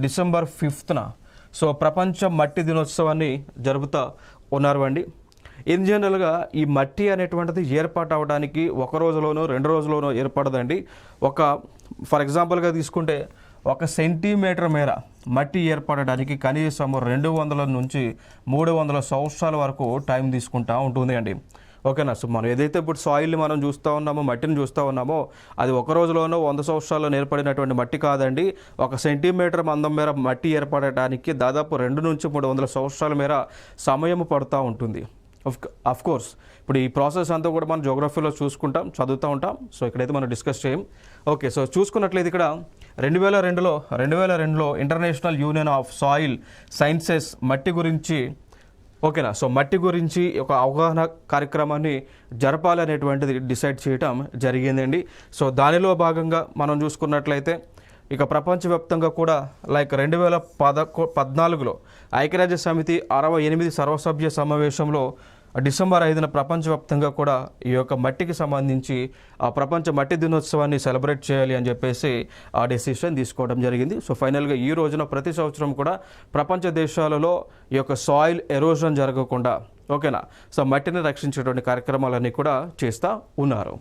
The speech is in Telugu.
డిసెంబర్ 5న సో ప్రపంచ మట్టి దినోత్సవాన్ని జరుపుతూ ఉన్నారు అండి. ఇన్ జనరల్గా ఈ మట్టి అనేటువంటిది ఏర్పాటు అవ్వడానికి ఒక రోజులోనో 2 రోజుల్లోనో ఏర్పడదండి. ఫర్ ఎగ్జాంపుల్గా తీసుకుంటే 1 సెంటీమీటర్ మేర మట్టి ఏర్పడడానికి కనీసం 200 నుంచి 300 సంవత్సరాల వరకు టైం తీసుకుంటూ ఉంటుంది అండి. ఓకేనా. సో మనం ఏదైతే ఇప్పుడు సాయిల్ని మనం చూస్తూ ఉన్నామో, మట్టిని చూస్తూ ఉన్నామో, అది ఒక రోజులోనో 100 సంవత్సరాల్లో ఏర్పడినటువంటి మట్టి కాదండి. 1 సెంటీమీటర్ మందం మేర మట్టి ఏర్పడటానికి దాదాపు 2 నుంచి 300 సంవత్సరాల మేర సమయం పడుతూ ఉంటుంది. అఫ్ కోర్స్ ఇప్పుడు ఈ ప్రాసెస్ అంతా కూడా మనం జోగ్రఫీలో చదువుతూ ఉంటాం. సో ఇక్కడైతే మనం డిస్కస్ చేయం. ఓకే. సో చూసుకున్నట్లయితే ఇక్కడ 2002లో international union of soil sciences మట్టి గురించి ఓకేనా. సో మట్టి గురించి ఒక అవగాహన కార్యక్రమాన్ని జరపాలనేటువంటిది డిసైడ్ చేయటం జరిగిందండి. సో దానిలో భాగంగా మనం చూసుకున్నట్లయితే ఇక ప్రపంచవ్యాప్తంగా కూడా 2014లో ఐక్యరాజ్య సమితి 68 సర్వసభ్య సమావేశంలో డిసెంబర్ 5న ప్రపంచవ్యాప్తంగా కూడా ఈ యొక్క మట్టికి సంబంధించి ఆ ప్రపంచ మట్టి దినోత్సవాన్ని సెలబ్రేట్ చేయాలి అని చెప్పేసి ఆ డెసిషన్ తీసుకోవడం జరిగింది. సో ఫైనల్గా ఈ రోజున ప్రతి సంవత్సరం కూడా ప్రపంచ దేశాలలో ఈ యొక్క సాయిల్ ఎరోజన్ జరగకుండా ఓకేనా సో మట్టిని రక్షించేటువంటి కార్యక్రమాలన్నీ కూడా చేస్తూ ఉన్నారు.